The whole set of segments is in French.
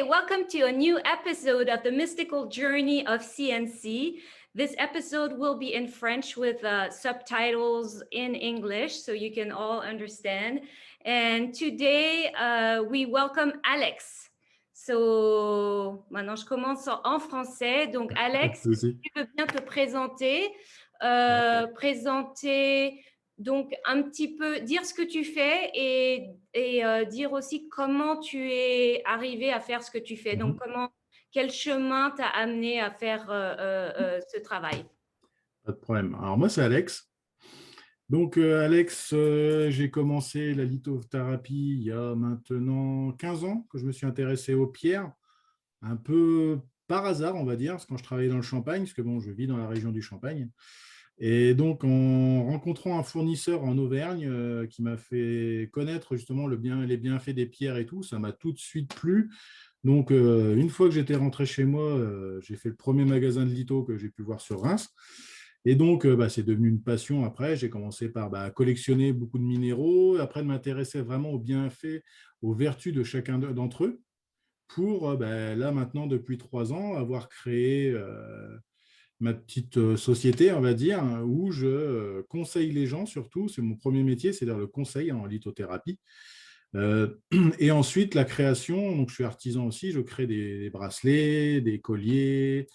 Hi, welcome to a new episode of the Mystical Journey of CNC. This episode will be in French with subtitles in English so you can all understand. And today we welcome Alex. So, maintenant je commence en français. Donc, Alex, si tu veux bien te présenter, présenter donc un petit peu, dire ce que tu fais et dire aussi comment tu es arrivé à faire ce que tu fais. Donc, quel chemin t'a amené à faire ce travail? Pas de problème. Alors moi, c'est Alex. Donc Alex, j'ai commencé la lithothérapie il y a maintenant 15 ans que je me suis intéressé aux pierres, un peu par hasard, on va dire, parce que quand je travaillais dans le Champagne, parce que bon, je vis dans la région du Champagne. Et donc, en rencontrant un fournisseur en Auvergne qui m'a fait connaître justement les bienfaits des pierres et tout, ça m'a tout de suite plu. Donc, une fois que j'étais rentré chez moi, j'ai fait le premier magasin de litho que j'ai pu voir sur Reims. Et donc, c'est devenu une passion après. J'ai commencé par collectionner beaucoup de minéraux, après de m'intéresser vraiment aux bienfaits, aux vertus de chacun d'entre eux, pour là maintenant, depuis 3 ans, avoir créé ma petite société, on va dire, où je conseille les gens surtout. C'est mon premier métier, c'est-à-dire le conseil en lithothérapie. Et ensuite, la création, donc je suis artisan aussi, je crée des bracelets, des colliers,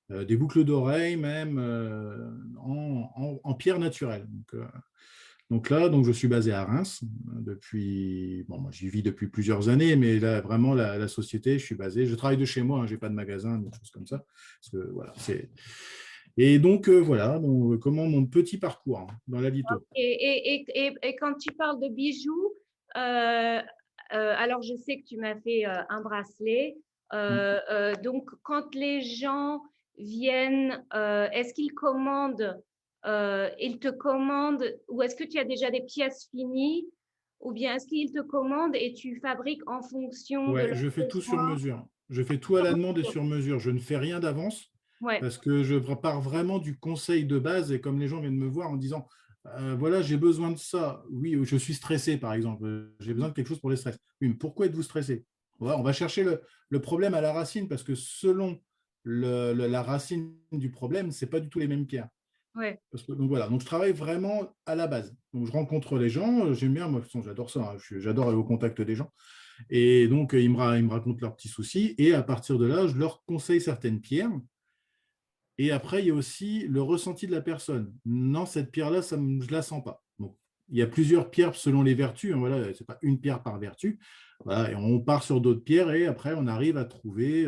des boucles d'oreilles même en pierre naturelle. Donc là, je suis basé à Reims depuis, bon, moi j'y vis depuis plusieurs années, mais là vraiment la société, je suis basé, je travaille de chez moi, hein, je n'ai pas de magasin, des choses comme ça. Parce que, voilà, et donc voilà, donc, comment mon petit parcours hein, dans la litho. Et quand tu parles de bijoux, euh, alors je sais que tu m'as fait un bracelet. Donc, quand les gens viennent, est-ce qu'ils commandent, ils te commandent, ou est-ce que tu as déjà des pièces finies, ou bien est-ce qu'ils te commandent et tu fabriques en fonction de Ouais, leurs je fais tout sur besoins? mesure. Je fais tout à la demande et sur mesure. Je ne fais rien d'avance Ouais, parce que je pars vraiment du conseil de base. Et comme les gens viennent me voir en disant, voilà, j'ai besoin de ça. Oui, je suis stressé, par exemple. J'ai besoin de quelque chose pour les stress. Oui, mais pourquoi êtes-vous stressé? On va chercher le problème à la racine parce que selon la racine du problème, ce n'est pas du tout les mêmes pierres. ouais. Donc voilà, donc je travaille vraiment à la base. Donc je rencontre les gens, j'aime bien, moi, de toute façon, j'adore ça, hein. J'adore aller au contact des gens. Et donc, ils me racontent leurs petits soucis. Et à partir de là, je leur conseille certaines pierres. Et après, il y a aussi le ressenti de la personne. Non, cette pierre-là, je ne la sens pas. Donc, il y a plusieurs pierres selon les vertus. Hein, voilà, ce n'est pas une pierre par vertu. Voilà, et on part sur d'autres pierres et après, on arrive à trouver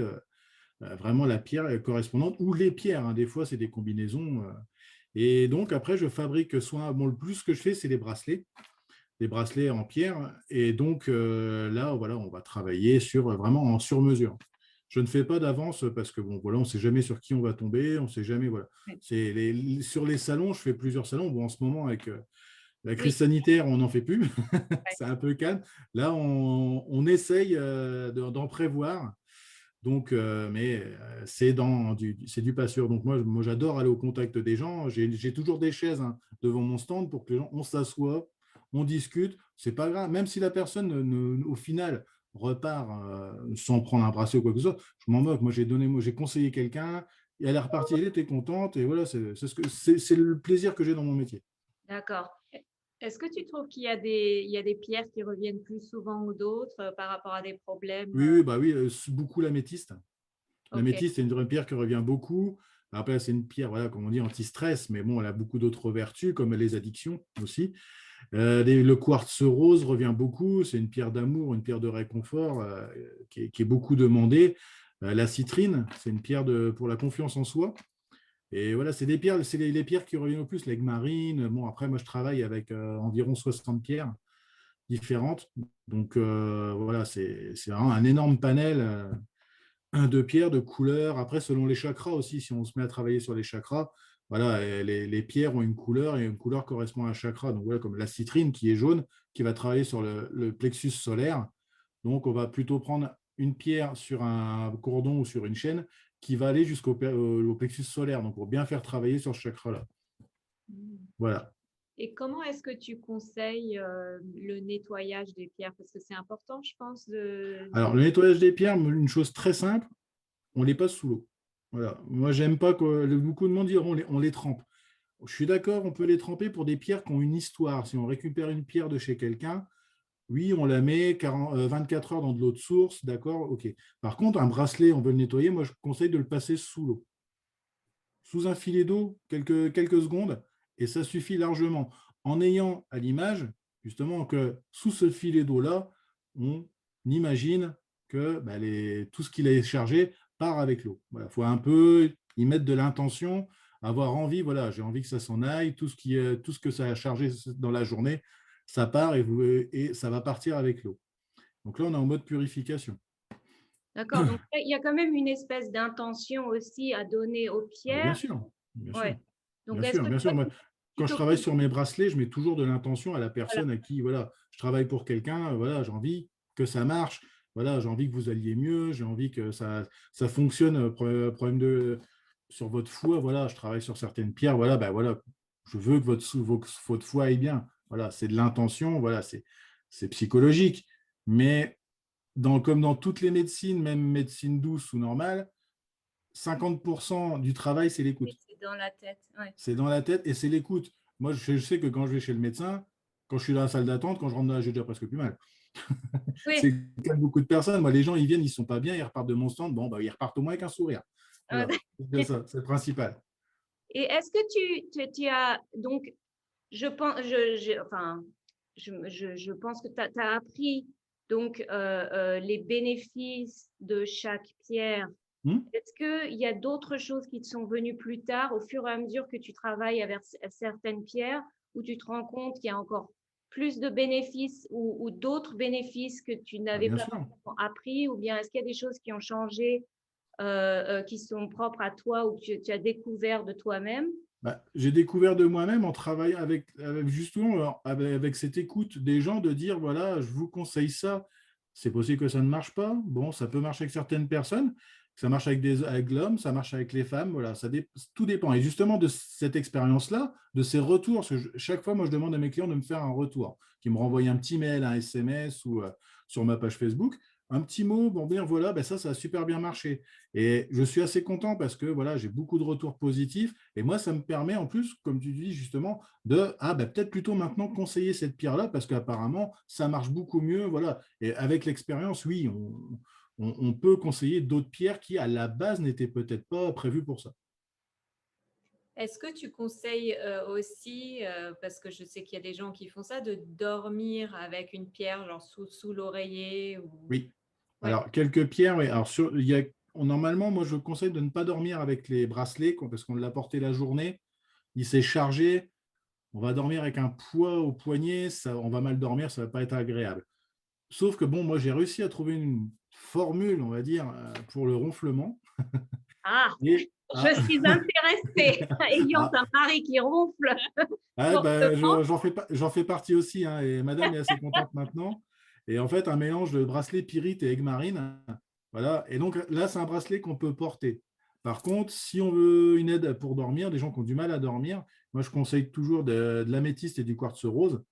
vraiment la pierre correspondante ou les pierres. Hein. Des fois, c'est des combinaisons. Et donc, après, je fabrique soit, bon, le plus que je fais, c'est les bracelets. Des bracelets en pierre. Et donc là, voilà, on va travailler vraiment en sur-mesure. Je ne fais pas d'avance parce que bon, voilà, on ne sait jamais sur qui on va tomber, on ne sait jamais. Voilà. Sur les salons, je fais plusieurs salons. Bon, en ce moment, avec la Oui. crise sanitaire, on n'en fait plus. C'est un peu calme. Là, on essaye d'en prévoir. Donc, mais c'est du pas sûr. Donc, moi j'adore aller au contact des gens. J'ai toujours des chaises hein, devant mon stand pour que les gens, on s'assoit, on discute. C'est pas grave. Même si la personne, au final, repart sans prendre un bracelet ou quoi que ce soit, je m'en moque. Moi, j'ai conseillé quelqu'un, et elle est repartie, elle était contente. Et voilà, c'est le plaisir que j'ai dans mon métier. D'accord. Est-ce que tu trouves qu'il y a des pierres qui reviennent plus souvent que d'autres par rapport à des problèmes? Oui, oui, bah oui, beaucoup l'améthyste. Ok, L'améthyste, c'est une pierre qui revient beaucoup. Après, c'est une pierre, voilà, comme on dit, anti-stress, mais bon, elle a beaucoup d'autres vertus, comme les addictions aussi. Le quartz rose revient beaucoup. C'est une pierre d'amour, une pierre de réconfort qui est beaucoup demandée. La citrine, c'est une pierre pour la confiance en soi. Et voilà, c'est des pierres, c'est les pierres qui reviennent au plus. L'aigle marine. Bon, après, moi, je travaille avec environ 60 pierres différentes. Donc, voilà, c'est vraiment un énorme panel. De pierres, de couleurs. Après, selon les chakras aussi, si on se met à travailler sur les chakras, voilà, les pierres ont une couleur et une couleur correspond à un chakra. Donc voilà, comme la citrine qui est jaune, qui va travailler sur le plexus solaire. Donc on va plutôt prendre une pierre sur un cordon ou sur une chaîne qui va aller jusqu'au au plexus solaire, donc pour bien faire travailler sur ce chakra-là. Voilà. Et comment est-ce que tu conseilles le nettoyage des pierres? Parce que c'est important, je pense, Alors, le nettoyage des pierres, une chose très simple, on les passe sous l'eau. Voilà. Moi, j'aime pas que beaucoup de monde diront on les trempe. Je suis d'accord, on peut les tremper pour des pierres qui ont une histoire. Si on récupère une pierre de chez quelqu'un, oui, on la met 24 heures dans de l'eau de source, d'accord, ok. Par contre, un bracelet, on veut le nettoyer, moi, je conseille de le passer sous l'eau. Sous un filet d'eau, quelques secondes, et ça suffit largement. En ayant à l'image, justement, que sous ce filet d'eau-là, on imagine que bah, tout ce qu'il a chargé part avec l'eau. Voilà, faut un peu y mettre de l'intention, avoir envie, voilà, j'ai envie que ça s'en aille, tout ce que ça a chargé dans la journée, ça part et ça va partir avec l'eau. Donc là, on est en mode purification. D'accord. Donc, il y a quand même une espèce d'intention aussi à donner aux Ah bah, bien pierres. sûr, bien Ouais. sûr. Donc, Bien est-ce sûr, que bien toi, sûr. Moi, tu quand je travaille t'occupes? sur mes bracelets, je mets toujours de l'intention à la Voilà. personne à qui, voilà, je travaille pour quelqu'un, voilà, j'ai envie que ça marche, voilà, j'ai envie que vous alliez mieux, j'ai envie que ça fonctionne, sur votre foi, voilà, je travaille sur certaines pierres, voilà, ben voilà, je veux que votre foi aille bien. Voilà, c'est de l'intention, voilà, c'est psychologique. Mais comme dans toutes les médecines, même médecine douce ou normale, 50% du travail, c'est l'écoute. Oui, c'est dans la tête. Ouais. C'est dans la tête et c'est l'écoute. Moi, je sais que quand je vais chez le médecin, quand je suis dans la salle d'attente, quand je rentre là, j'ai déjà presque plus mal. C'est Oui. le cas de beaucoup de personnes. Moi, les gens, ils viennent, ils ne sont pas bien, ils repartent de mon stand. Bon, bah, ils repartent au moins avec un sourire. Ah, Voilà, c'est ça, c'est le principal. et est-ce que tu as donc je pense enfin je pense que tu as appris donc les bénéfices de chaque pierre. Hmm. Est-ce qu'il y a d'autres choses qui te sont venues plus tard au fur et à mesure que tu travailles avec certaines pierres où tu te rends compte qu'il y a encore plus de bénéfices ou d'autres bénéfices que tu Bah, n'avais bien pas sûr. forcément appris ou bien est-ce qu'il y a des choses qui ont changé qui sont propres à toi ou que tu as découvert de toi-même? Bah, j'ai découvert de moi-même en travaillant avec justement avec cette écoute des gens de dire voilà, je vous conseille ça. C'est possible que ça ne marche pas. Bon, ça peut marcher avec certaines personnes. Ça marche avec l'homme, ça marche avec les femmes. Voilà, tout dépend. Et justement de cette expérience-là, de ces retours, parce que chaque fois, moi, je demande à mes clients de me faire un retour, qui me renvoient un petit mail, un SMS ou sur ma page Facebook, un petit mot, bon, bien voilà, ben ça a super bien marché. Et je suis assez content parce que voilà, j'ai beaucoup de retours positifs. Et moi, ça me permet en plus, comme tu dis justement, peut-être plutôt maintenant conseiller cette pierre-là parce qu'apparemment, ça marche beaucoup mieux. Voilà. Et avec l'expérience, oui, on peut conseiller d'autres pierres qui, à la base, n'étaient peut-être pas prévues pour ça. Est-ce que tu conseilles aussi, parce que je sais qu'il y a des gens qui font ça, de dormir avec une pierre, genre sous l'oreiller ou... Oui. Ouais. Alors, quelques pierres, oui. Alors, normalement, moi, je conseille de ne pas dormir avec les bracelets parce qu'on l'a porté la journée. Il s'est chargé. On va dormir avec un poids au poignet. On va mal dormir, ça ne va pas être agréable. Sauf que bon, moi, j'ai réussi à trouver une formule, on va dire, pour le ronflement. Ah, Et, je suis intéressée, ayant ah, un mari qui ronfle ben, fortement. j'en fais partie aussi, hein, et madame est assez contente maintenant. Et en fait, un mélange de bracelet pyrite et aigue marine. Voilà. Et donc là, c'est un bracelet qu'on peut porter. Par contre, si on veut une aide pour dormir, des gens qui ont du mal à dormir, moi, je conseille toujours de l'améthyste et du quartz rose.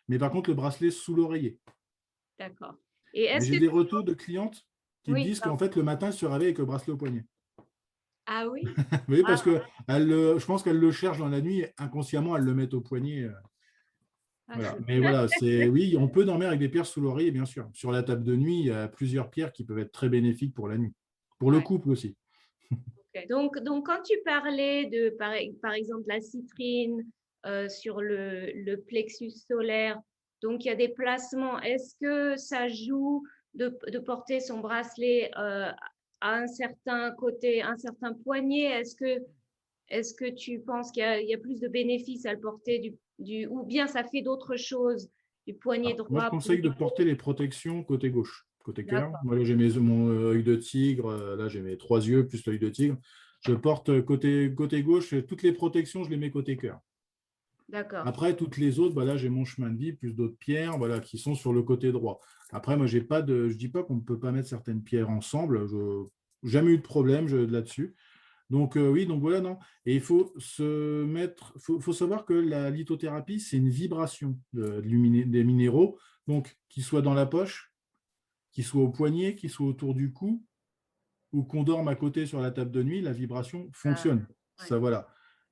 Mais par contre, le bracelet sous l'oreiller. D'accord. Et Mais est-ce j'ai que des retours de clientes qui me oui, disent qu'en pardon. fait, le matin, elles se réveillent avec le bracelet au poignet. Ah oui? Oui, Ah, parce que je pense qu'elles le cherchent dans la nuit et inconsciemment, elles le mettent au poignet. Ah, Voilà. c'est Mais voilà, oui, on peut dormir avec des pierres sous l'oreiller, bien sûr. Sur la table de nuit, il y a plusieurs pierres qui peuvent être très bénéfiques pour la nuit. Pour le ouais. couple aussi. ok. Donc, quand tu parlais de, par exemple, la citrine sur le plexus solaire, donc il y a des placements. Est-ce que ça joue de porter son bracelet à un certain côté, un certain poignet? Est-ce que tu penses qu'il y a plus de bénéfices à le porter ou bien ça fait d'autres choses du poignet Alors, moi, je droit, conseille de poignet porter gauche? les protections côté gauche, côté cœur. D'accord, Moi, là, j'ai mon œil de tigre. Là, j'ai mes 3 yeux plus l'œil de tigre. Je porte côté gauche. Toutes les protections, je les mets côté cœur. d'accord. Après, toutes les autres, bah là, j'ai mon chemin de vie, plus d'autres pierres voilà, qui sont sur le côté droit. Après, moi, j'ai pas je ne dis pas qu'on ne peut pas mettre certaines pierres ensemble. Je n'ai jamais eu de problème là-dessus. Donc, oui, donc voilà, non. Et il faut faut savoir que la lithothérapie, c'est une vibration des minéraux, donc qu'ils soient dans la poche, qu'ils soient au poignet, qu'ils soient autour du cou, ou qu'on dorme à côté sur la table de nuit, la vibration fonctionne. Ouais. Ça, voilà.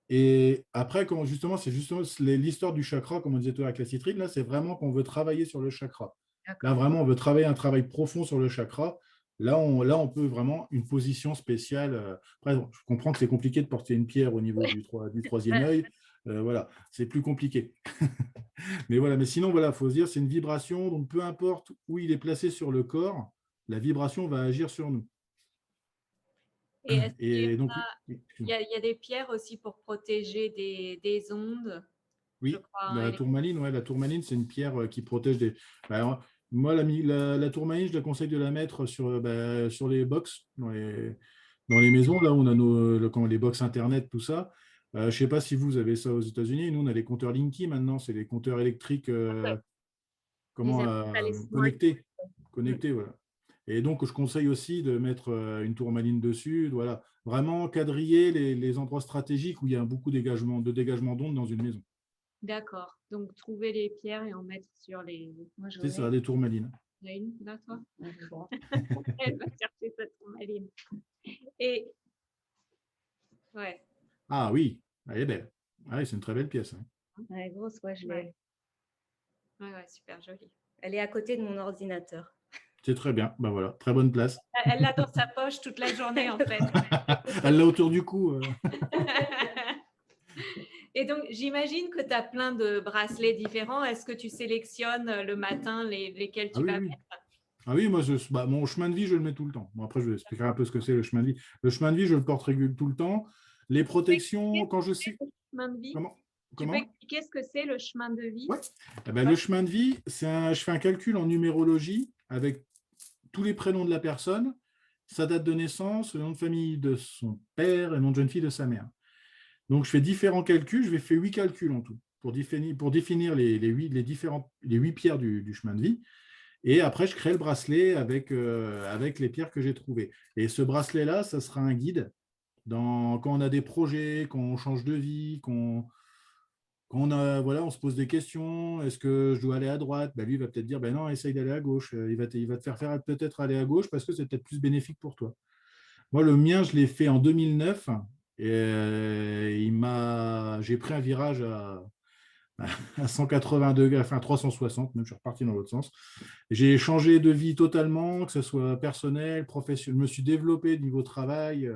Et après, c'est justement l'histoire du chakra, comme on disait tout avec la citrine, là, c'est vraiment qu'on veut travailler sur le chakra. Là, vraiment, on veut travailler un travail profond sur le chakra. Là, on peut vraiment une position spéciale. Après, je comprends que c'est compliqué de porter une pierre au niveau du troisième œil. Voilà, c'est plus compliqué. Mais voilà, mais sinon, voilà, il faut se dire, c'est une vibration. Donc, peu importe où il est placé sur le corps, la vibration va agir sur nous. Et est-ce qu'il Et donc, y a des pierres aussi pour protéger des ondes, je oui, crois, hein, la tourmaline, ouais, la tourmaline, c'est une pierre qui protège des. Bah, alors, moi, la tourmaline, je la conseille de la mettre sur les box, dans les maisons, là où on a les box internet, tout ça. Je ne sais pas si vous avez ça aux États-Unis. Nous, on a les compteurs Linky maintenant, c'est les compteurs électriques Ils aiment pas les smart. connectés. Connectés, voilà. Et donc, je conseille aussi de mettre une tourmaline dessus. Voilà. Vraiment quadriller les endroits stratégiques où il y a beaucoup de dégagement d'ondes dans une maison. D'accord. Donc, trouver les pierres et en mettre sur les… Moi, j'en C'est ça, des tourmalines. Il y a une là, toi? ai. Elle va chercher sa tourmaline. Et ouais, Ah oui, elle est belle. Ah oui, c'est une très belle pièce. Hein. Ouais, grosse, ouais, je l'ai. ouais, ouais, super jolie. Elle est à côté de mon ordinateur. C'est très bien. Ben voilà, très bonne place. Elle l'a dans sa poche toute la journée, en fait. Elle l'a autour du cou. Et donc, j'imagine que tu as plein de bracelets différents. Est-ce que tu sélectionnes le matin lesquels Ah tu oui, vas oui. mettre? Ah oui, moi, mon chemin de vie, je le mets tout le temps. Bon, après, je vais expliquer un peu ce que c'est le chemin de vie. Le chemin de vie, je le porte régulièrement tout le temps. Les protections, quand je sais. Chemin de vie. Comment? Tu peux expliquer ce que c'est le chemin de vie? Ouais. Eh ben, le chemin de vie, je fais un calcul en numérologie avec tous les prénoms de la personne, sa date de naissance, le nom de famille de son père et le nom de jeune fille de sa mère. Donc, je fais différents calculs. Je vais faire 8 calculs en tout pour définir les 8 pierres du chemin de vie. Et après, je crée le bracelet avec les pierres que j'ai trouvées. Et ce bracelet-là, ça sera un guide quand on a des projets, quand on change de vie, on se pose des questions. Est-ce que je dois aller à droite? Lui, il va peut-être dire, non, essaye d'aller à gauche. Il va te faire peut-être aller à gauche parce que c'est peut-être plus bénéfique pour toi. Moi, le mien, je l'ai fait en 2009 et j'ai pris un virage à 180 degrés, enfin 360, même je suis reparti dans l'autre sens. J'ai changé de vie totalement, que ce soit personnel, professionnel. Je me suis développé niveau travail.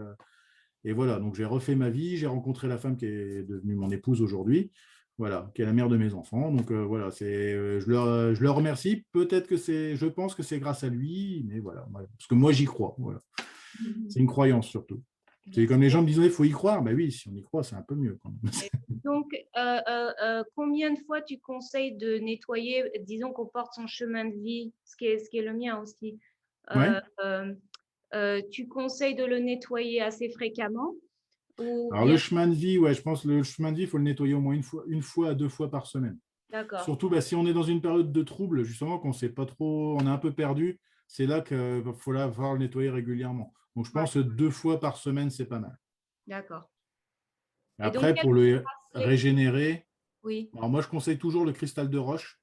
Et voilà, donc j'ai refait ma vie. J'ai rencontré la femme qui est devenue mon épouse aujourd'hui, voilà, qui est la mère de mes enfants. Donc voilà, je le remercie. Peut-être je pense que c'est grâce à lui, mais voilà, parce que moi j'y crois. Voilà. C'est une croyance surtout. C'est comme les gens me disaient, il faut y croire. Ben oui, si on y croit, c'est un peu mieux quand même. Donc, combien de fois tu conseilles de nettoyer, disons qu'on porte son chemin de vie, ce qui est le mien aussi. Ouais. Tu conseilles de le nettoyer assez fréquemment ou Alors, le chemin de vie, ouais, je pense que le chemin de vie, il faut le nettoyer au moins une fois à 2 fois par semaine. D'accord. Surtout si on est dans une période de trouble, justement, qu'on ne sait pas trop, on est un peu perdu, c'est là qu'il va falloir le nettoyer régulièrement. Donc, je pense que 2 fois par semaine, c'est pas mal. D'accord. Après, pour le régénérer, oui. Alors moi, je conseille toujours le cristal de roche.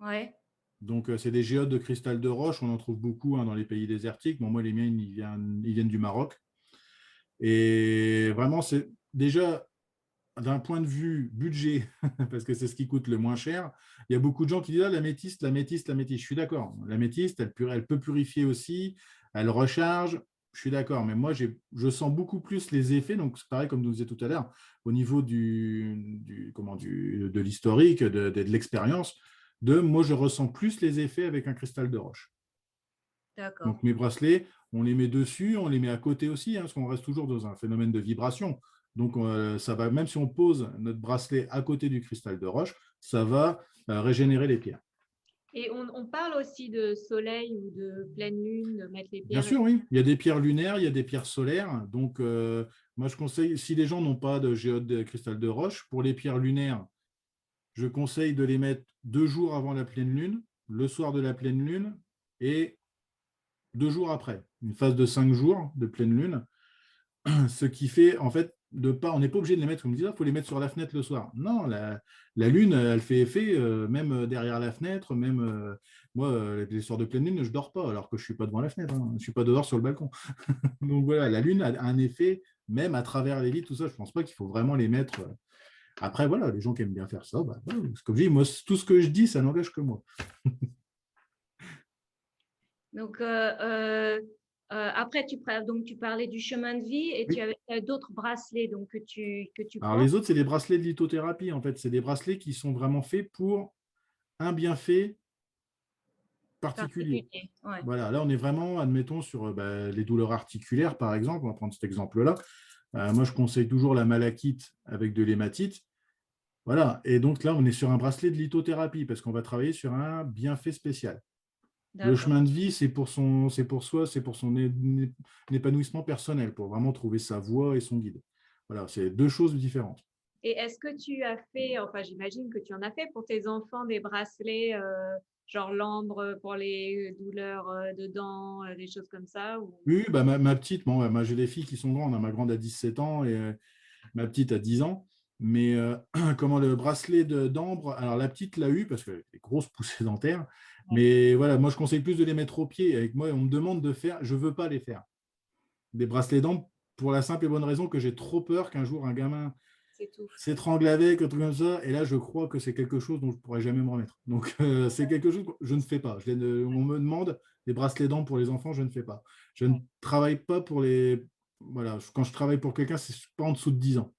Ouais. Donc, c'est des géodes de cristal de roche. On en trouve beaucoup dans les pays désertiques. Bon, moi, les miens, ils viennent du Maroc. Et vraiment, c'est déjà d'un point de vue budget, parce que c'est ce qui coûte le moins cher. Il y a beaucoup de gens qui disent l'améthyste, l'améthyste, l'améthyste. Je suis d'accord. L'améthyste, elle peut purifier aussi, elle recharge. Je suis d'accord, mais moi, je sens beaucoup plus les effets. Donc, c'est pareil, comme nous disait tout à l'heure, au niveau de l'historique, de l'expérience, moi, je ressens plus les effets avec un cristal de roche. D'accord. Donc, mes bracelets, on les met dessus, on les met à côté aussi, parce qu'on reste toujours dans un phénomène de vibration. Donc, ça va, même si on pose notre bracelet à côté du cristal de roche, ça va régénérer les pierres. Et on parle aussi de soleil ou de pleine lune, de mettre les pierres. Bien sûr, oui. Il y a des pierres lunaires, il y a des pierres solaires. Donc, moi, je conseille, si les gens n'ont pas de géode de cristal de roche, pour les pierres lunaires, je conseille de les mettre 2 jours avant la pleine lune, le soir de la pleine lune et 2 jours après, une phase de 5 jours de pleine lune. ce qui fait, en fait, on n'est pas obligé de les mettre, comme je disais, il faut les mettre sur la fenêtre le soir. Non, la lune, elle fait effet, même derrière la fenêtre, même moi, les soirs de pleine lune, je ne dors pas, alors que je ne suis pas devant la fenêtre, hein. Je ne suis pas dehors sur le balcon. Donc voilà, la lune a un effet, même à travers les vitres, tout ça, je ne pense pas qu'il faut vraiment les mettre. Après, voilà, les gens qui aiment bien faire ça, bah, voilà, comme je dis, moi, tout ce que je dis, ça n'engage que moi. Donc, après, donc, tu parlais du chemin de vie et tu Oui. avais d'autres bracelets donc, que tu Alors, portes. les autres, c'est des bracelets de lithothérapie, en fait. C'est des bracelets qui sont vraiment faits pour un bienfait particulier. Particulier. Ouais. Voilà, là, on est vraiment, admettons, sur les douleurs articulaires, par exemple. On va prendre cet exemple-là. Moi, je conseille toujours la malachite avec de l'hématite. Voilà, et donc là, on est sur un bracelet de lithothérapie parce qu'on va travailler sur un bienfait spécial. Le D'accord. chemin de vie, c'est pour soi, c'est pour son épanouissement personnel, pour vraiment trouver sa voie et son guide. Voilà, c'est deux choses différentes. Et est-ce que tu as fait, enfin j'imagine que tu en as fait pour tes enfants des bracelets, genre l'ambre pour les douleurs de dents, des choses comme ça ou... Oui, bah, ma petite, bon, moi j'ai des filles qui sont grandes, hein. Ma grande a 17 ans et ma petite a 10 ans. Mais comment le bracelet d'ambre, alors la petite l'a eu parce qu'elle a des grosses poussées dentaires. Ouais, Mais voilà, moi je conseille plus de les mettre au pied. Avec moi, on me demande de faire, je ne veux pas les faire. Des bracelets d'ambre pour la simple et bonne raison que j'ai trop peur qu'un jour un gamin c'est tout. s'étrangle avec, un truc comme ça. Et là, je crois que c'est quelque chose dont je ne pourrais jamais me remettre. Donc, c'est quelque chose que je ne fais pas. On me demande des bracelets dents pour les enfants, je ne fais pas. Je ne Ouais, travaille pas pour les. Voilà, quand je travaille pour quelqu'un, c'est pas en dessous de 10 ans.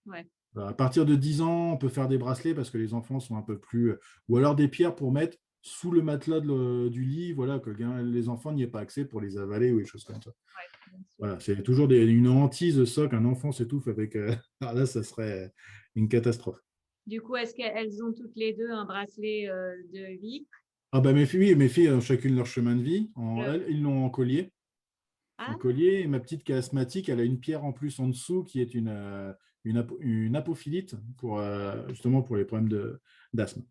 ouais, À partir de 10 ans, on peut faire des bracelets parce que les enfants sont un peu plus. Ou alors des pierres pour mettre sous le matelas du lit, voilà, que les enfants n'y aient pas accès pour les avaler ou des choses comme ça. ouais, bien sûr. Voilà, c'est toujours une hantise, ça, qu'un enfant s'étouffe avec. Alors là, ça serait une catastrophe. Du coup, est-ce qu'elles ont toutes les deux un bracelet de vie? Ah bah mes filles, oui, mes filles ont chacune leur chemin de vie. Le- Ils l'ont en collier. En Ah, collier. Et ma petite qui est asthmatique, elle a une pierre en plus en dessous qui est une apophilite pour, justement pour les problèmes d'asthme.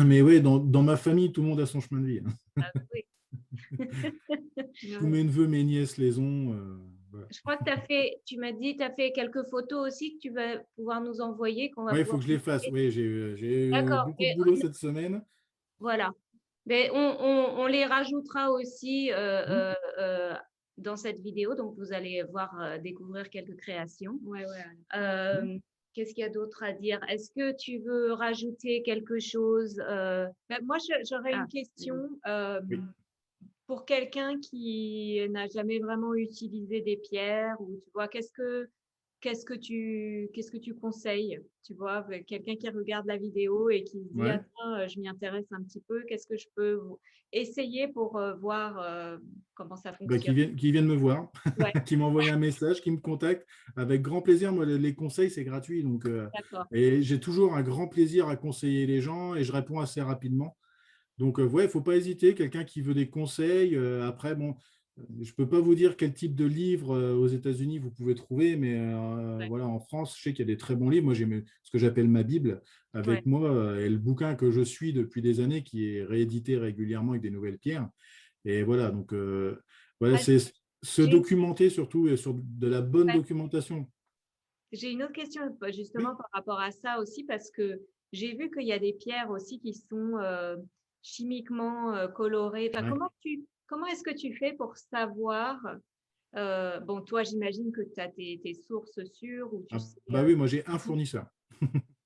Mais oui, dans ma famille, tout le monde a son chemin de vie, hein. ah oui. Tous Ouais. mes neveux, mes nièces les ont. Voilà. Je crois que tu m'as dit, tu as fait quelques photos aussi que tu vas pouvoir nous envoyer, qu'on va Ouais, il faut pouvoir que je les fasse. regarder. Oui, j'ai eu D'accord. beaucoup de boulot cette semaine. Voilà. Mais on les rajoutera aussi Hmm. dans cette vidéo, donc vous allez voir découvrir quelques créations. Ouais, ouais. Hmm. Qu'est-ce qu'il y a d'autre à dire? Est-ce que tu veux rajouter quelque chose? Ben, moi, j'aurais Ah, une question Oui. pour quelqu'un qui n'a jamais vraiment utilisé des pierres ou tu vois, qu'est-ce que tu conseilles? Tu vois, avec quelqu'un qui regarde la vidéo et qui se dit, ah, Ouais. tiens, je m'y intéresse un petit peu, qu'est-ce que je peux essayer pour voir comment ça Bah, fonctionne? qui viennent me voir, Ouais, qui m'envoient un message, qui me contactent. Avec grand plaisir, moi, les conseils, c'est gratuit. Donc, d'accord. et j'ai toujours un grand plaisir à conseiller les gens et je réponds assez rapidement. Donc, ouais, il ne faut pas hésiter. Quelqu'un qui veut des conseils. Après, bon, je ne peux pas vous dire quel type de livre aux États-Unis vous pouvez trouver, mais Ouais, voilà, en France, je sais qu'il y a des très bons livres. Moi, j'ai ce que j'appelle ma Bible ouais. avec moi et le bouquin que je suis depuis des années qui est réédité régulièrement avec des nouvelles pierres. Et voilà, donc voilà, Ah, c'est se j'ai une, documenter surtout et sur de la bonne ouais, documentation. j'ai une autre question justement Oui, par rapport à ça aussi, parce que j'ai vu qu'il y a des pierres aussi qui sont chimiquement colorées. Enfin, ouais. comment est-ce que tu fais pour savoir bon, toi, j'imagine que tu as tes sources sûres ou tu Ah, sais. bah oui, moi j'ai un fournisseur.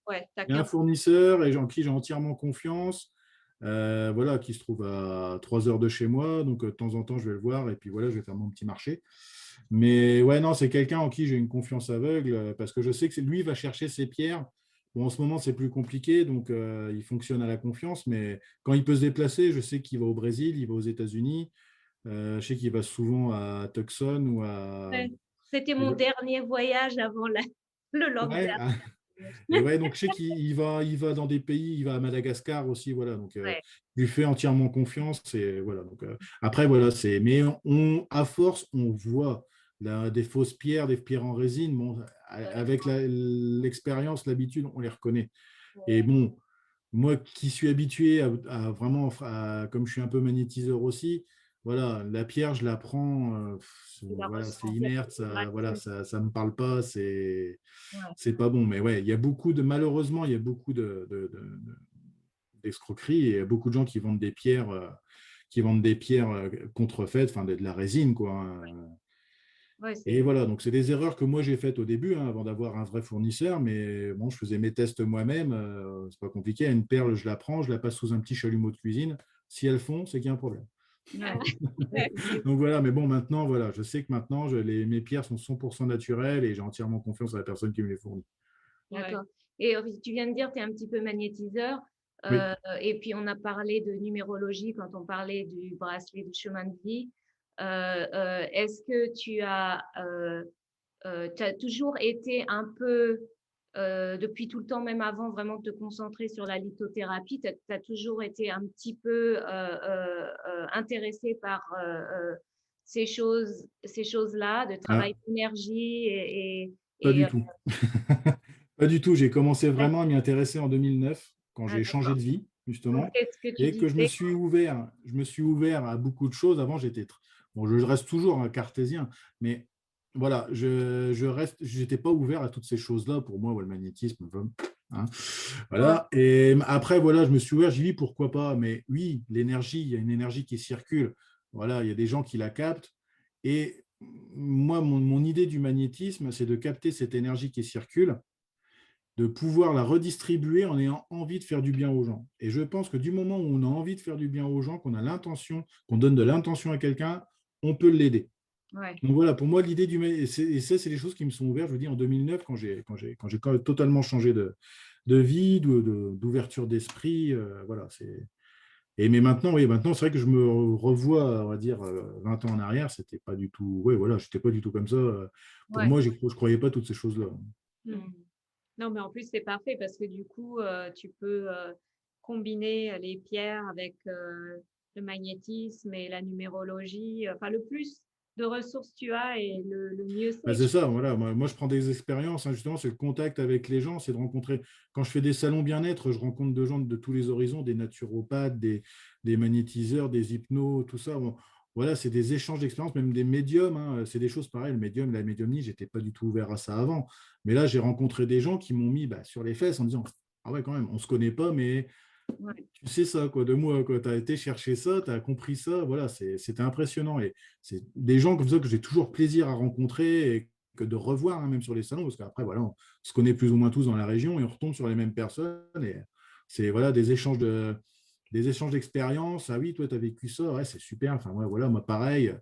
Ouais, t'as Il y a un qu'un. fournisseur et en qui j'ai entièrement confiance, voilà, qui se trouve à 3 heures de chez moi. Donc, de temps en temps, je vais le voir et puis voilà, je vais faire mon petit marché. Mais ouais, non, c'est quelqu'un en qui j'ai une confiance aveugle parce que je sais que lui va chercher ses pierres. Bon, en ce moment, c'est plus compliqué, donc il fonctionne à la confiance. Mais quand il peut se déplacer, je sais qu'il va au Brésil, il va aux États-Unis. Je sais qu'il va souvent à Tucson ou à. ouais. C'était mon dernier voyage avant le Ouais, lockdown. et ouais, donc je sais qu'il va dans des pays, il va à Madagascar aussi, voilà. Donc, Ouais, je lui fais entièrement confiance. Et voilà. Donc, après, voilà, mais à force, on voit des fausses pierres, des pierres en résine. Bon, avec l'expérience, l'habitude, on les reconnaît. Et Ouais, bon, moi qui suis habitué à vraiment, comme je suis un peu magnétiseur aussi, voilà, la pierre, je la prends, Tu la voilà, c'est ressens. inerte, ça, voilà, ça me parle pas, Ouais. c'est pas bon. Mais ouais, il y a beaucoup de, malheureusement, il y a beaucoup d'escroqueries et il y a beaucoup de gens qui vendent des pierres contrefaites, enfin de la résine, quoi, hein. Ouais, Et voilà, donc c'est des erreurs que moi j'ai faites au début, hein, avant d'avoir un vrai fournisseur, mais bon, je faisais mes tests moi-même, c'est pas compliqué. Une perle, je la prends, je la passe sous un petit chalumeau de cuisine. Si elles fond, c'est qu'il y a un problème. ouais. Ouais, Donc voilà, mais bon, maintenant, voilà, je sais que maintenant, mes pierres sont 100% naturelles et j'ai entièrement confiance à la personne qui me les fournit. Ouais. d'accord. Et tu viens de dire que tu es un petit peu magnétiseur. Oui, Et puis, on a parlé de numérologie quand on parlait du bracelet du chemin de vie. Est-ce que tu as toujours été un peu, depuis tout le temps, même avant vraiment de te concentrer sur la lithothérapie, tu as toujours été un petit peu intéressé par ces choses-là, de ah, travail d'énergie pas du et tout. Pas du tout. J'ai commencé ouais. vraiment à m'y intéresser en 2009, quand Ah, j'ai changé d'accord. de vie, Donc, justement, qu'est-ce que tu et que disais? je me suis ouvert à beaucoup de choses. Avant, bon, je reste toujours un cartésien, mais voilà, j'étais pas ouvert à toutes ces choses-là. Pour moi, ouais, le magnétisme, hein, Ouais, voilà. Et après, voilà, je me suis ouvert, j'ai dit pourquoi pas. Mais oui, l'énergie, il y a une énergie qui circule. Voilà, il y a des gens qui la captent. Et moi, mon idée du magnétisme, c'est de capter cette énergie qui circule, de pouvoir la redistribuer en ayant envie de faire du bien aux gens. Et je pense que du moment où on a envie de faire du bien aux gens, qu'on a l'intention, qu'on donne de l'intention à quelqu'un, on peut l'aider. ouais, Donc voilà, pour moi, l'idée du et ça, c'est des choses qui me sont ouvertes, je vous dis, en 2009, quand j'ai totalement changé de vie, d'ouverture d'esprit. Voilà, mais maintenant, oui, maintenant, c'est vrai que je me revois, on va dire, 20 ans en arrière, c'était pas du tout, ouais, voilà, j'étais pas du tout comme ça. Pour ouais. moi, je croyais pas toutes ces choses-là. Mm. Non, mais en plus, c'est parfait parce que du coup, tu peux combiner les pierres avec le magnétisme et la numérologie. Enfin, le plus de ressources tu as et le mieux Bah, c'est. c'est ça, voilà. Moi, je prends des expériences, hein, justement, c'est le contact avec les gens, c'est de rencontrer. Quand je fais des salons bien-être, je rencontre des gens de tous les horizons, des naturopathes, des magnétiseurs, des hypnos, tout ça. Bon, voilà, c'est des échanges d'expériences, même des médiums, hein, c'est des choses pareilles. Le médium, la médiumnie, j'étais pas du tout ouvert à ça avant. Mais là, j'ai rencontré des gens qui m'ont mis sur les fesses en disant, ah ouais, quand même, on se connaît pas, mais Ouais, tu sais ça, quoi, de moi, quoi. Tu as été chercher ça, tu as compris ça, voilà, c'était impressionnant. Et c'est des gens comme ça que j'ai toujours plaisir à rencontrer et que de revoir, hein, même sur les salons, parce qu'après, voilà, on se connaît plus ou moins tous dans la région et on retombe sur les mêmes personnes. Et c'est voilà, des échanges d'expériences. Ah oui, toi, tu as vécu ça, ouais, c'est super. Enfin, ouais, voilà, moi, pareil,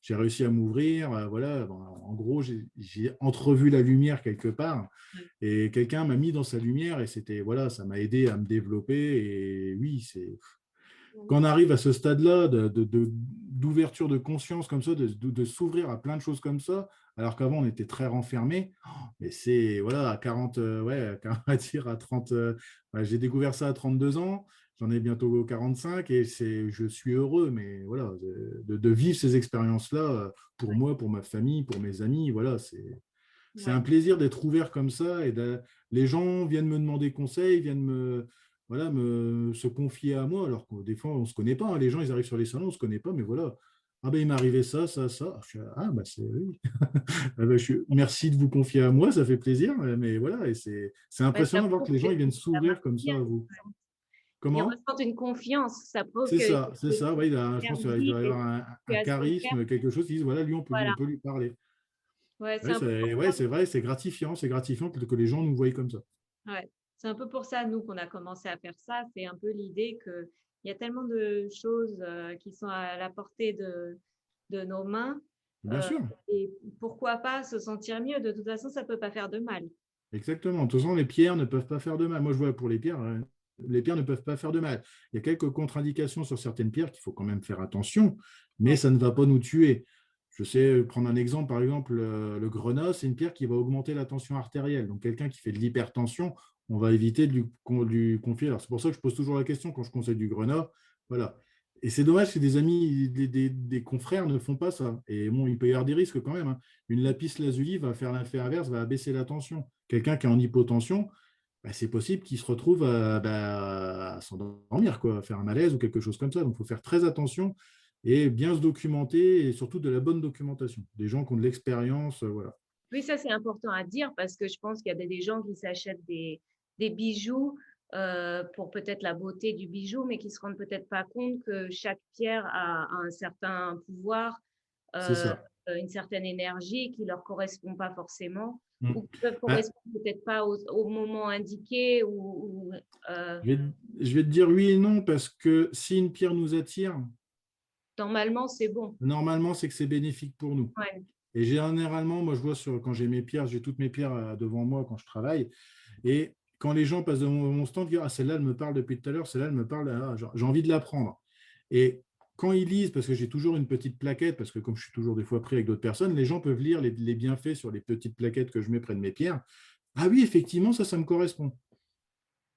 j'ai réussi à m'ouvrir. Voilà, bon, en gros, j'ai entrevu la lumière quelque part. Ouais. Et quelqu'un m'a mis dans sa lumière et c'était, voilà, ça m'a aidé à me développer. Et oui, quand on arrive à ce stade-là d'ouverture de conscience comme ça, de s'ouvrir à plein de choses comme ça, alors qu'avant on était très renfermé, mais c'est, voilà, à 40, ouais, à dire à 30, ouais, j'ai découvert ça à 32 ans, j'en ai bientôt 45 et je suis heureux, mais voilà, de vivre ces expériences-là pour moi, pour ma famille, pour mes amis, voilà, c'est un Ouais. plaisir d'être ouvert comme ça et les gens viennent me demander conseil, viennent voilà, se confier à moi, alors que des fois, on ne se connaît pas, hein. Les gens, ils arrivent sur les salons, on ne se connaît pas, mais voilà. Ah ben, il m'est arrivé ça, ça, ça. Ah ben, c'est oui. Ah ben, merci de vous confier à moi, ça fait plaisir. Mais voilà, et c'est ouais, ça impressionnant de voir prouve que les que gens ils viennent ça s'ouvrir marche comme ça bien. à vous. Ils Comment? ressentent une confiance. Ça prouve C'est que ça, c'est ça. Ouais, je pense qu'il l'énergie doit y avoir que un tu as sur terre, charisme, quelque chose qui disent, voilà, lui, voilà. on peut lui parler. Ouais, c'est Ouais, un peu pour ouais, ça. c'est vrai, c'est gratifiant que les gens nous voient comme ça. Ouais. C'est un peu pour ça, nous, qu'on a commencé à faire ça. C'est un peu l'idée qu'il y a tellement de choses qui sont à la portée de nos mains. Bien euh, sûr. et pourquoi pas se sentir mieux? De toute façon, ça peut pas faire de mal. Exactement. De toute façon, les pierres ne peuvent pas faire de mal. Moi, je vois pour les pierres ne peuvent pas faire de mal. Il y a quelques contre-indications sur certaines pierres qu'il faut quand même faire attention, mais Ouais. ça ne va pas nous tuer. Je sais prendre un exemple, par exemple, le grenat, c'est une pierre qui va augmenter la tension artérielle. Donc, quelqu'un qui fait de l'hypertension, on va éviter de lui confier. Alors, c'est pour ça que je pose toujours la question quand je conseille du grenat. Voilà. Et c'est dommage que des amis, des confrères ne font pas ça. Et bon, il peut y avoir des risques quand même, hein. Une lapis lazuli va faire l'effet inverse, va abaisser la tension. Quelqu'un qui est en hypotension, c'est possible qu'il se retrouve à s'endormir, quoi, à faire un malaise ou quelque chose comme ça. Donc, il faut faire très attention. et bien se documenter et surtout de la bonne documentation. Des gens qui ont de l'expérience, voilà. Oui, ça c'est important à dire parce que je pense qu'il y a des gens qui s'achètent des bijoux pour peut-être la beauté du bijou, mais qui ne se rendent peut-être pas compte que chaque pierre a un certain pouvoir, C'est euh, ça. une certaine énergie qui ne leur correspond pas forcément Mm. ou qui ne Ah, correspondent peut-être pas au moment indiqué euh, je vais, je vais te dire oui et non, parce que si une pierre nous attire, normalement c'est bon. normalement, c'est que c'est bénéfique pour nous. Ouais. Et généralement, moi, je vois quand j'ai mes pierres, j'ai toutes mes pierres devant moi quand je travaille. Et quand les gens passent devant mon stand, ils disent, ah, celle-là, elle me parle depuis tout à l'heure, celle-là, elle me parle, ah, j'ai envie de la prendre. Et quand ils lisent, parce que j'ai toujours une petite plaquette, parce que comme je suis toujours des fois pris avec d'autres personnes, les gens peuvent lire les bienfaits sur les petites plaquettes que je mets près de mes pierres. Ah oui, effectivement, ça me correspond.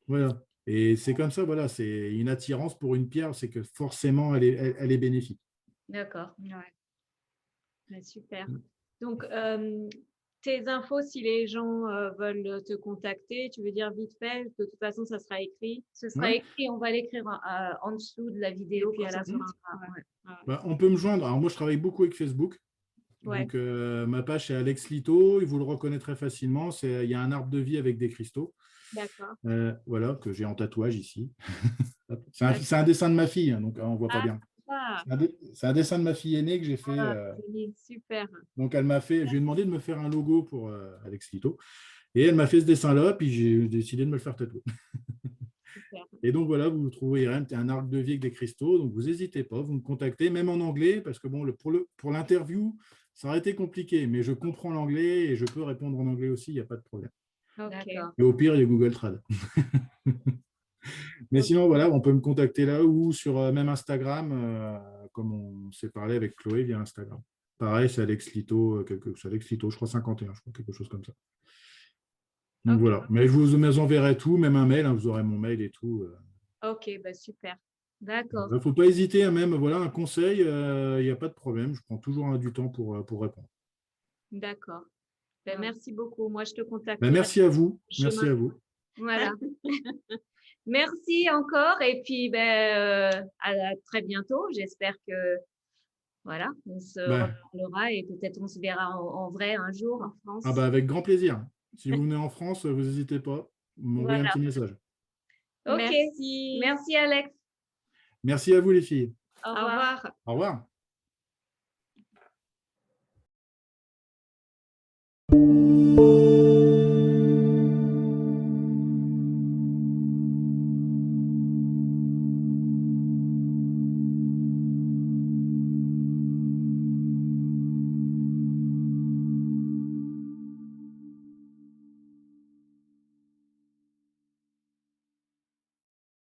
Voilà. Et c'est comme ça, voilà, c'est une attirance pour une pierre, c'est que forcément, elle est bénéfique. D'accord. Ouais. Ouais, super. Donc, tes infos, si les gens veulent te contacter, tu veux dire vite fait, de toute façon, ça sera écrit. Ce sera Ouais. écrit, on va l'écrire en dessous de la vidéo Et puis quand à la ça fin. sortira. Ouais. Ouais. Ouais. Bah, on peut me joindre. Alors moi, je travaille beaucoup avec Facebook. Ouais. Donc, ma page, c'est Alex Lito. Vous le reconnaîtrez facilement. Il y a un arbre de vie avec des cristaux. D'accord. Voilà, que j'ai en tatouage ici. C'est un dessin de ma fille, hein, donc on ne voit pas Ah, bien. ah, C'est un dessin de ma fille aînée que j'ai fait. joli, super. Donc, elle m'a fait. Je lui ai demandé de me faire un logo pour Alex Lito. Et elle m'a fait ce dessin-là, puis j'ai décidé de me le faire tatouer. Super. Et donc, voilà, vous trouverez un arc de vie avec des cristaux. Donc, vous n'hésitez pas, vous me contactez, même en anglais, parce que bon, pour l'interview, ça aurait été compliqué, mais je comprends l'anglais et je peux répondre en anglais aussi, il n'y a pas de problème. Ok. D'accord. Et au pire, il y a Google Trad. Mais sinon, voilà, on peut me contacter là ou sur même Instagram, comme on s'est parlé avec Chloé via Instagram. Pareil, c'est Alex Lito, c'est Alex Lito, je crois 51, je crois, quelque chose comme ça. Donc Ok. voilà, mais je vous enverrai tout, même un mail, hein, vous aurez mon mail et tout. Ok, bah super. D'accord. Il ne faut pas hésiter, hein, même voilà, un conseil, il n'y a pas de problème, je prends toujours du temps pour répondre. D'accord. Ben, Ouais. merci beaucoup. Moi, je te Ben, contacterai. merci à vous, merci Chemin. à vous. Voilà. Merci encore et puis à très bientôt. J'espère que voilà, on se Ben, reparlera et peut-être on se verra en vrai un jour. En France. ah ben, avec grand plaisir. Si vous venez en France, vous n'hésitez pas, vous m'envoyez un Voilà. petit message. Ok. Merci. Merci Alex. Merci à vous les filles. Au Au revoir. revoir. Au revoir.